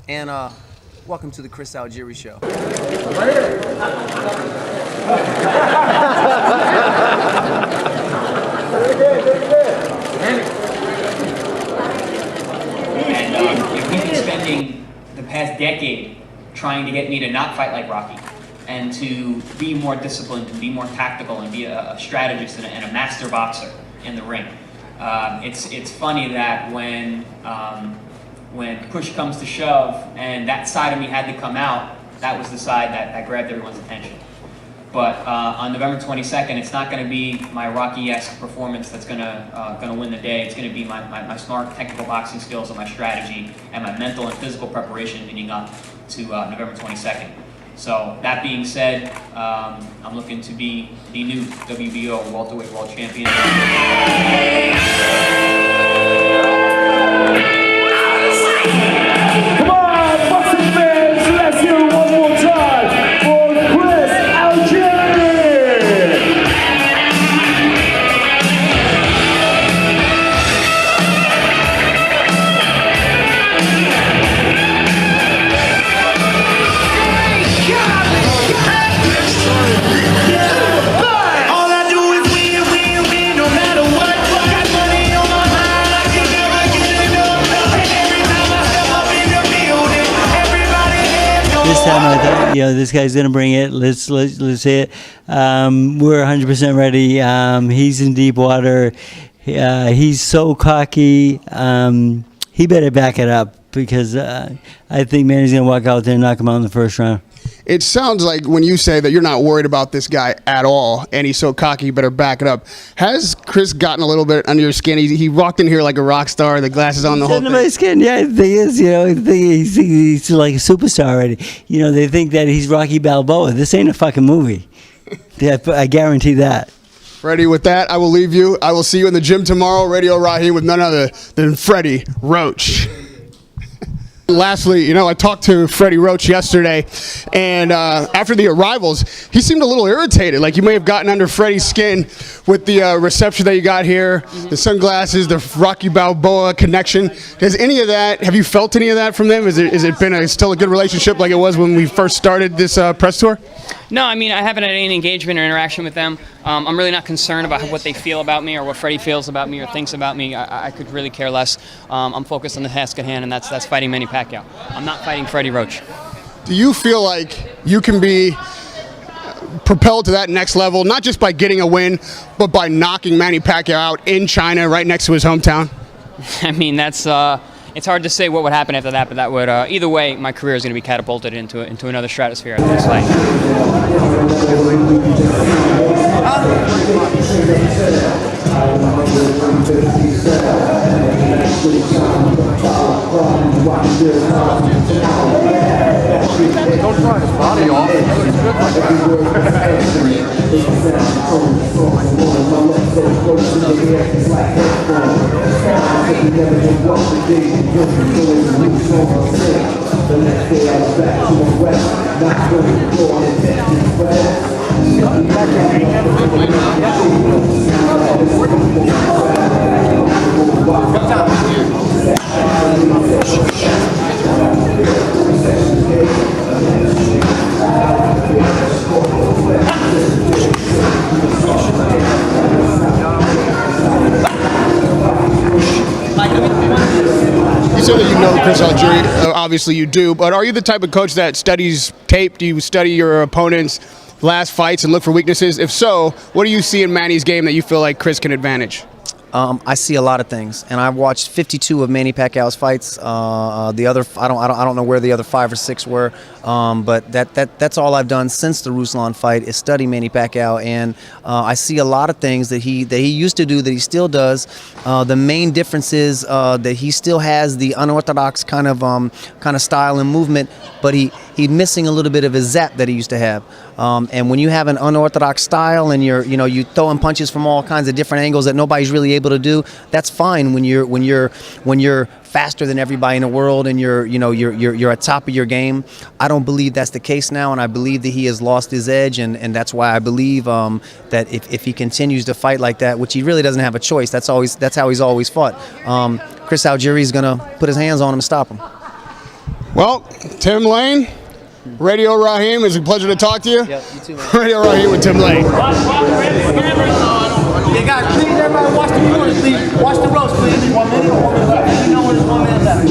and welcome to the Chris Algieri Show. And he's been spending the past decade trying to get me to not fight like Rocky and to be more disciplined and be more tactical and be a strategist and a master boxer in the ring. It's funny that when push comes to shove and that side of me had to come out, that was the side that grabbed everyone's attention. But on November 22nd, it's not going to be my Rocky-esque performance that's going to win the day. It's going to be my smart technical boxing skills and my strategy and my mental and physical preparation leading up to November 22nd. So that being said, I'm looking to be the new WBO welterweight world champion. Come on, boxing fans, let's hear it one more time for Chris Algieri. All I do is win, win, win, no matter what. Got money on my mind, I can never get enough. Every time I step up in the building, everybody hands go This time I thought, this guy's gonna bring it. Let's hit. We're 100% ready. He's in deep water. He's so cocky. He better back it up because I think Manny's gonna walk out there and knock him out in the first round. It sounds like when you say that you're not worried about this guy at all, and he's so cocky, you better back it up. Has Chris gotten a little bit under your skin? He walked in here like a rock star, the glasses on, the whole Under thing. my skin, yeah. The thing is, he's like a superstar already. They think that he's Rocky Balboa. This ain't a fucking movie. Yeah, I guarantee that. Freddie, with that, I will leave you. I will see you in the gym tomorrow. Radio Rahim with none other than Freddie Roach. Lastly, I talked to Freddie Roach yesterday, and after the arrivals, he seemed a little irritated. Like you may have gotten under Freddie's skin with the reception that you got here, the sunglasses, the Rocky Balboa connection. Has any of that? Have you felt any of that from them? Has it been still a good relationship like it was when we first started this press tour? No, I mean, I haven't had any engagement or interaction with them. I'm really not concerned about what they feel about me or what Freddie feels about me or thinks about me. I could really care less. I'm focused on the task at hand, and that's fighting Manny Pacquiao. I'm not fighting Freddie Roach. Do you feel like you can be propelled to that next level, not just by getting a win, but by knocking Manny Pacquiao out in China, right next to his hometown? I mean, that's it's hard to say what would happen after that, but that would either way, my career is going to be catapulted into another stratosphere after this fight. Don't try his body off. He's good like You said that you know Chris Algieri, obviously you do, but are you the type of coach that studies tape? Do you study your opponent's last fights and look for weaknesses? If so, what do you see in Manny's game that you feel like Chris can advantage? I see a lot of things, and I've watched 52 of Manny Pacquiao's fights. The other, I don't know where the other 5 or 6 were, but that's all I've done since the Ruslan fight is study Manny Pacquiao, and I see a lot of things that he used to do that he still does. The main difference is that he still has the unorthodox kind of style and movement, but he's missing a little bit of his zap that he used to have. And when you have an unorthodox style and you throwing punches from all kinds of different angles that nobody's really able to do, that's fine when you're faster than everybody in the world and you're at top of your game. I don't believe that's the case now, and I believe that he has lost his edge, and that's why I believe that if he continues to fight like that, which he really doesn't have a choice, that's how he's always fought. Chris Algieri is gonna put his hands on him and stop him. Well, Tim Lane, Radio Rahim, it's a pleasure to talk to you. Yep, you too, man. Radio Rahim with Tim Lane. Yeah, guys, please, everybody watch the corners, please. Watch the roast, please. 1 minute or 1 minute left. You know when it's 1 minute left.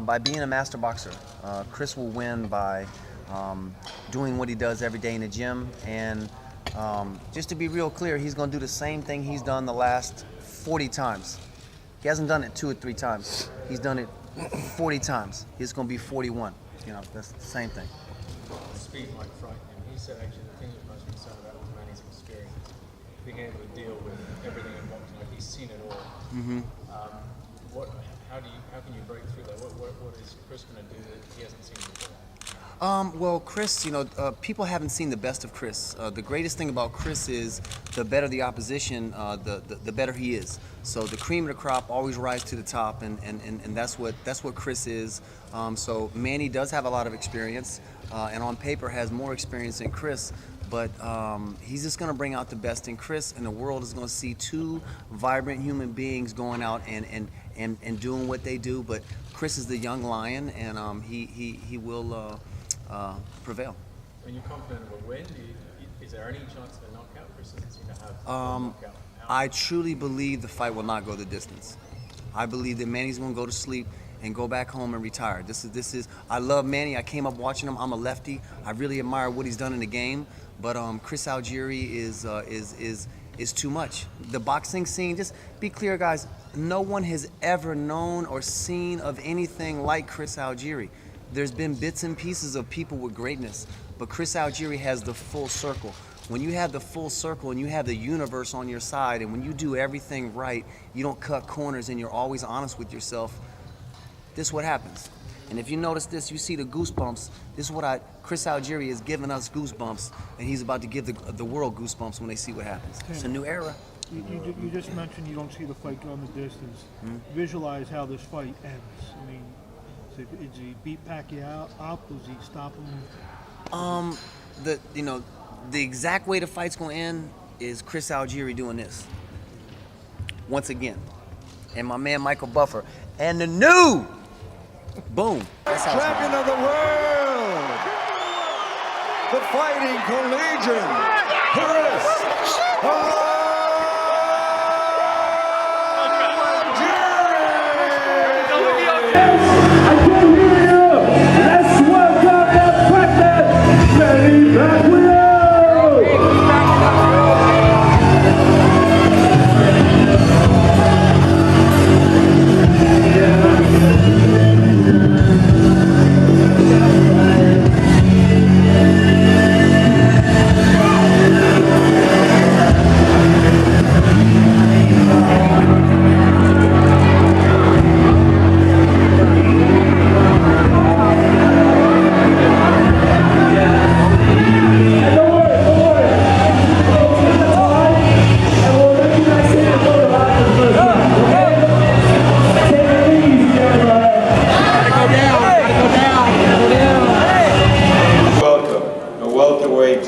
By being a master boxer, Chris will win by doing what he does every day in the gym. And just to be real clear, he's going to do the same thing he's done the last 40 times. He hasn't done it 2 or 3 times. He's done it 40 times. It's going to be 41. You know, that's the same thing. Speed might frighten him. He said actually the thing he was most concerned about was Manny's experience, being able to deal with everything in boxing. Like he's seen it all. How can you break through that? What is Chris going to do that he hasn't seen before? Well, Chris, people haven't seen the best of Chris. The greatest thing about Chris is the better the opposition, the better he is. So the cream of the crop always rise to the top, and that's what Chris is. So Manny does have a lot of experience, and on paper has more experience than Chris. But he's just going to bring out the best in Chris, and the world is going to see 2 vibrant human beings going out and doing what they do. But Chris is the young lion, and he will prevail. When you're confident of a win, is there any chance of a knockout? Chris doesn't seem to have a knockout. I truly believe the fight will not go the distance. I believe that Manny's going to go to sleep and go back home and retire. This is. I love Manny. I came up watching him. I'm a lefty. I really admire what he's done in the game. But Chris Algieri is too much. The boxing scene. Just be clear, guys. No one has ever known or seen of anything like Chris Algieri. There's been bits and pieces of people with greatness, but Chris Algieri has the full circle. When you have the full circle and you have the universe on your side, and when you do everything right, you don't cut corners and you're always honest with yourself, this is what happens. And if you notice this, you see the goosebumps. This is what Chris Algieri is giving us goosebumps, and he's about to give the world goosebumps when they see what happens. It's a new era. You just mentioned you don't see the fight going the distance. Visualize how this fight ends. I mean, is he beat Pacquiao up? Does he stop him? The exact way the fight's gonna end is Chris Algieri doing this once again, and my man Michael Buffer, and the new boom. That's how Champion of the world, the fighting collegian, Chris Manny Pacquiao!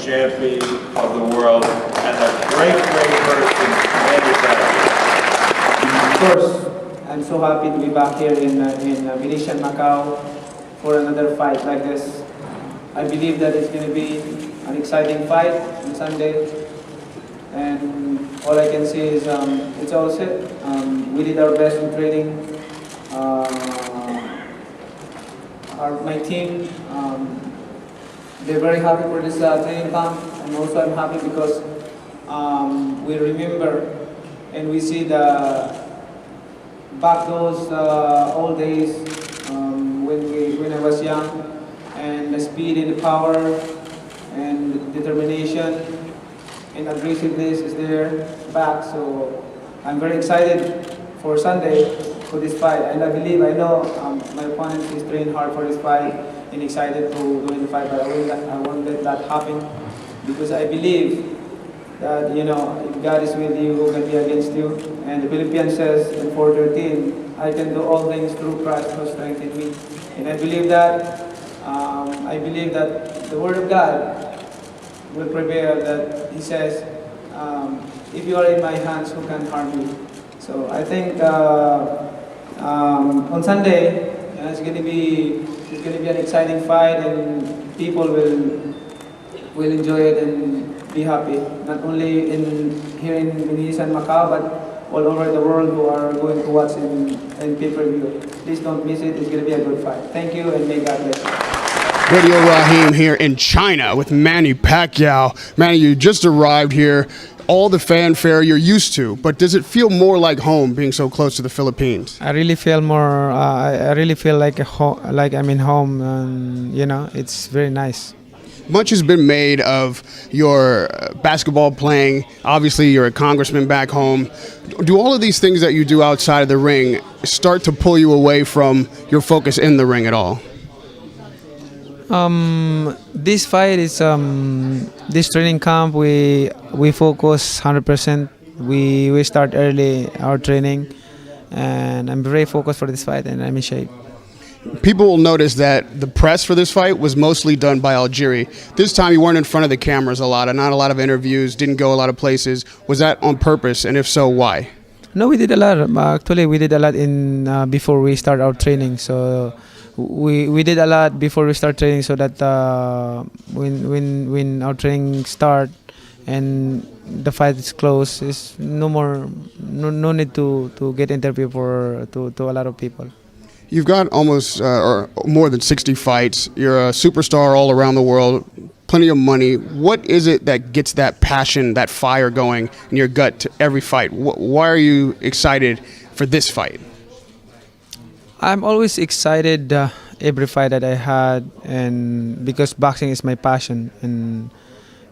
Champion of the world, and a great person, Manny Pacquiao. First, I'm so happy to be back here in Venetian, Macau for another fight like this. I believe that it's going to be an exciting fight on Sunday, And all I can say is it's all set. We did our best in training. My team, they're very happy for this training camp, and also I'm happy because we remember and we see back those old days when I was young, and the speed and the power and determination and aggressiveness is there back. So I'm very excited for Sunday for this fight, and I know my opponent is trained hard for this fight and excited to win the fight, but I won't let that happen, because I believe that, if God is with you, who can be against you? And the Philippians says in 4:13, I can do all things through Christ who strengthens me. And I believe that the Word of God will prevail, that He says, if you are in my hands, who can harm you? So I think on Sunday, it's going to be an exciting fight, and people will enjoy it and be happy. Not only here in Indonesia and Macau, but all over the world who are going to watch in pay-per-view. Please don't miss it. It's going to be a good fight. Thank you, and may God bless you. Radio Rahim here in China with Manny Pacquiao. Manny, you just arrived here. All the fanfare you're used to, but does it feel more like home being so close to the Philippines? I really feel more. I really feel like like I'm in home, and it's very nice. Much has been made of your basketball playing. Obviously, you're a congressman back home. Do all of these things that you do outside of the ring start to pull you away from your focus in the ring at all? This fight is this training camp. We focus 100%. We start early our training, and I'm very focused for this fight, and I'm in shape. People will notice that the press for this fight was mostly done by Algieri. This time you weren't in front of the cameras a lot, and not a lot of interviews, didn't go a lot of places. Was that on purpose, and if so, why? No, we did a lot. Actually, we did a lot in before we start our training. So we did a lot before we start training, so that when our training start and the fight is close, is no need to get interview to a lot of people. You've got almost or more than 60 fights. You're a superstar all around the world, plenty of money. What is it that gets that passion, that fire going in your gut to every fight? Why are you excited for this fight? I'm always excited every fight that I had, and because boxing is my passion, and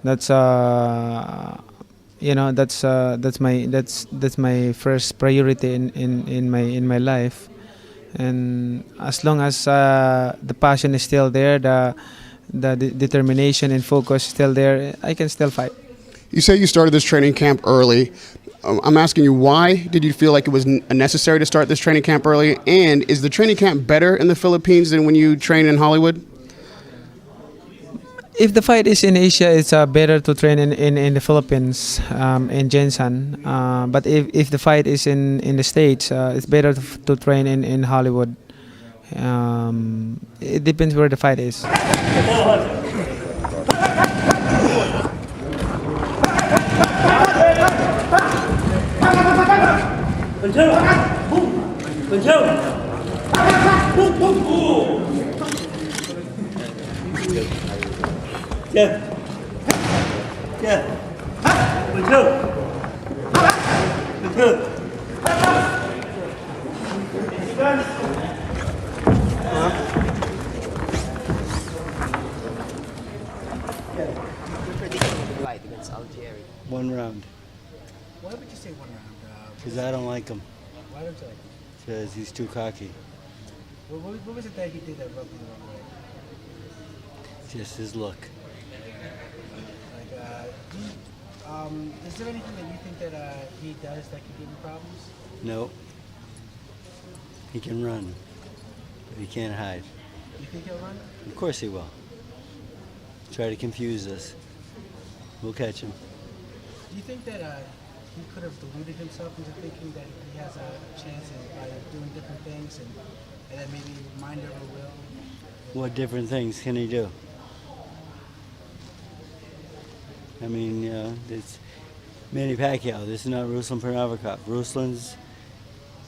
that's my first priority in my life. And as long as the passion is still there, the determination and focus is still there, I can still fight. You say you started this training camp early. I'm asking you, why did you feel like it was necessary to start this training camp early? And is the training camp better in the Philippines than when you train in Hollywood? If the fight is in Asia, it's better to train in the Philippines, in Jensen. But if the fight is in the States, it's better to train in Hollywood. It depends where the fight is. Yeah. Yeah. One, two. One, two. Fight against Algieri. 1 round. Why would you say 1 round? Because I don't like him. Why don't you like him? Because he's too cocky. What was it that he did that rubbed you the wrong way? Just his look. Is there anything that you think that he does that could give him problems? No. He can run, but he can't hide. You think he'll run? Of course he will. Try to confuse us. We'll catch him. Do you think that he could have deluded himself into thinking that he has a chance by doing different things and then maybe mind over will? What different things can he do? I mean, Manny Pacquiao. This is not Ruslan Pernavikov. Ruslan's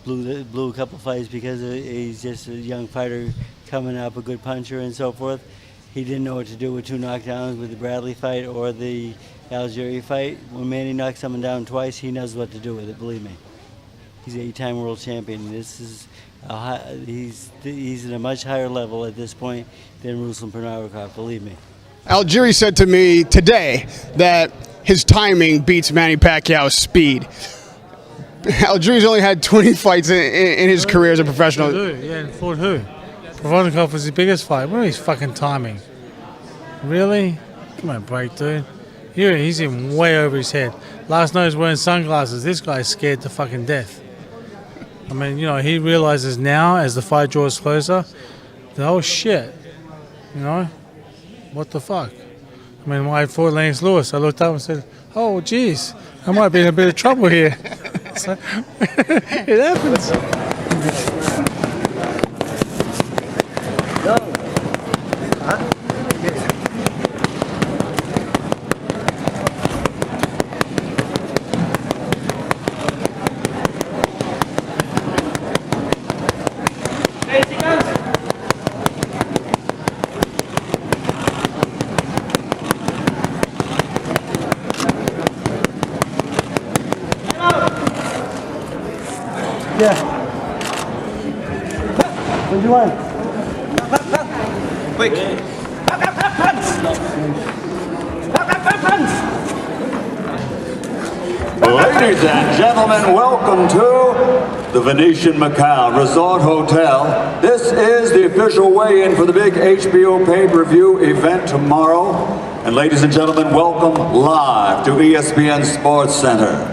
blew a couple fights because he's just a young fighter coming up, a good puncher and so forth. He didn't know what to do with 2 knockdowns with the Bradley fight or the Algieri fight. When Manny knocks someone down twice, he knows what to do with it, believe me. He's an 8-time world champion. This is he's at a much higher level at this point than Ruslan Pernavikov, believe me. Algieri said to me today that his timing beats Manny Pacquiao's speed. Algieri's only had 20 fights in his career as a professional. Yeah, and fought who? Provodnikov was his biggest fight. What is his fucking timing? Really? Come on, break, dude. He's in way over his head. Last night he was wearing sunglasses. This guy's scared to fucking death. I mean, you know, he realizes now as the fight draws closer that, oh shit, you know, what the fuck? I mean, when I fought Lance Lewis, I looked up and said, oh, geez, I might be in a bit of trouble here. So, it happens. Yeah. What do you want? Quick. Ladies and gentlemen, welcome to the Venetian Macau Resort Hotel. This is the official weigh-in for the big HBO pay-per-view event tomorrow. And ladies and gentlemen, welcome live to ESPN Sports Center.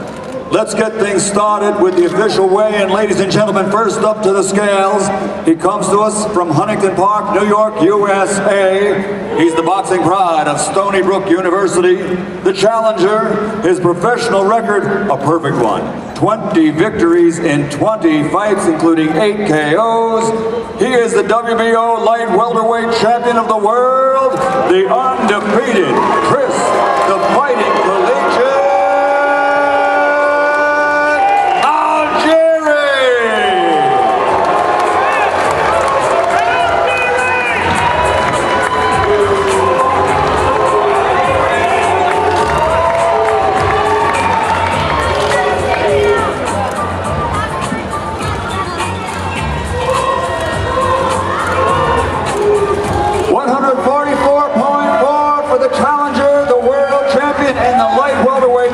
Let's get things started with the official weigh-in. Ladies and gentlemen, first up to the scales. He comes to us from Huntington Park, New York, USA. He's the boxing pride of Stony Brook University. The challenger, his professional record, a perfect one. 20 victories in 20 fights, including 8 KOs. He is the WBO light welterweight champion of the world, the undefeated Chris, the Fighting Collegian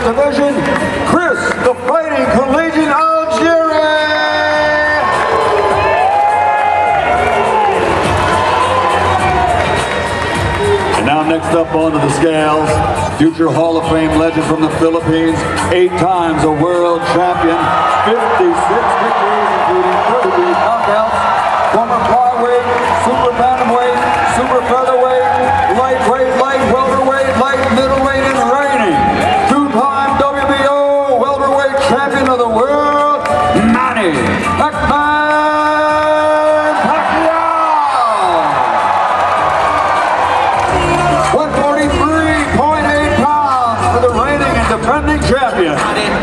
division, Chris, the Fighting Collegian Algieri! And now next up onto the scales, future Hall of Fame legend from the Philippines, 8 times a world champion, 56 victories including 38 knockouts, former flyweight, super bantamweight, super featherweight, lightweight, light welterweight, light middleweight, and reigning two-time WBO welterweight champion of the world, Manny Pacquiao! 143.8 pounds for the reigning and defending champion.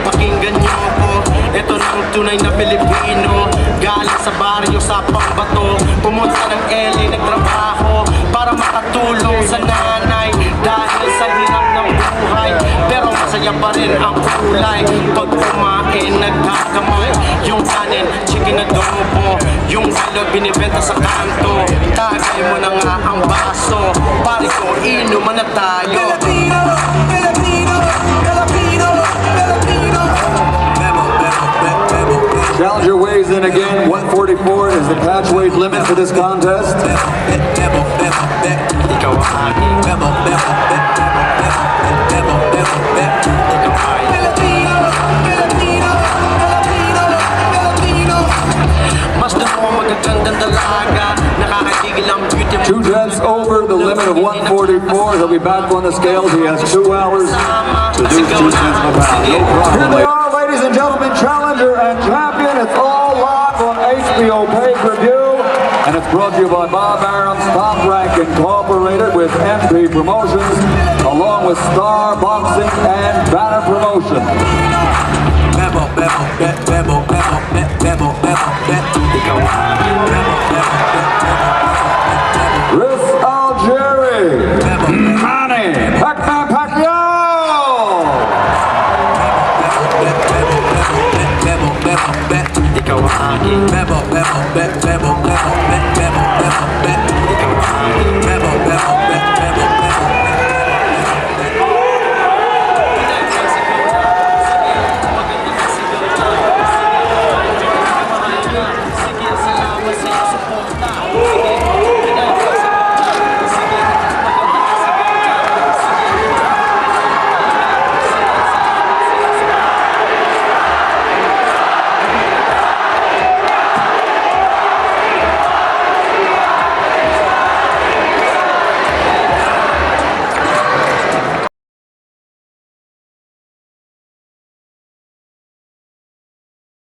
Pakinggan niyo ako, ito na ang tunay na Pilipino. Galing sa baryo sa pambato, pumunta ng LA, nagtrabaho para makatulong sa nanay. Dahil sa hirap ng buhay, pero masaya pa rin ang kulay. Pag kumain, nagkakamay. Yung kanin, chicken adobo. Yung galog, binibenta sa kanto. Tagay mo na nga ang baso. Pare ko, inuman na tayo. Filipino, Filipino, Filipino, Filipino. Challenger weighs in again. 144 is the catch weight limit for this contest. Two tenths over the limit of 144. He'll be back on the scales. He has 2 hours to do 2 tenths of a pound. No problem. Here they are, ladies and gentlemen, challenger and champion. It's all live on HBO pay-per-view. And it's brought to you by Bob Arum's Top Rank Incorporated with MP Promotions, along along with Star Boxing and Banner Promotion. Bebo, bebo, bebo,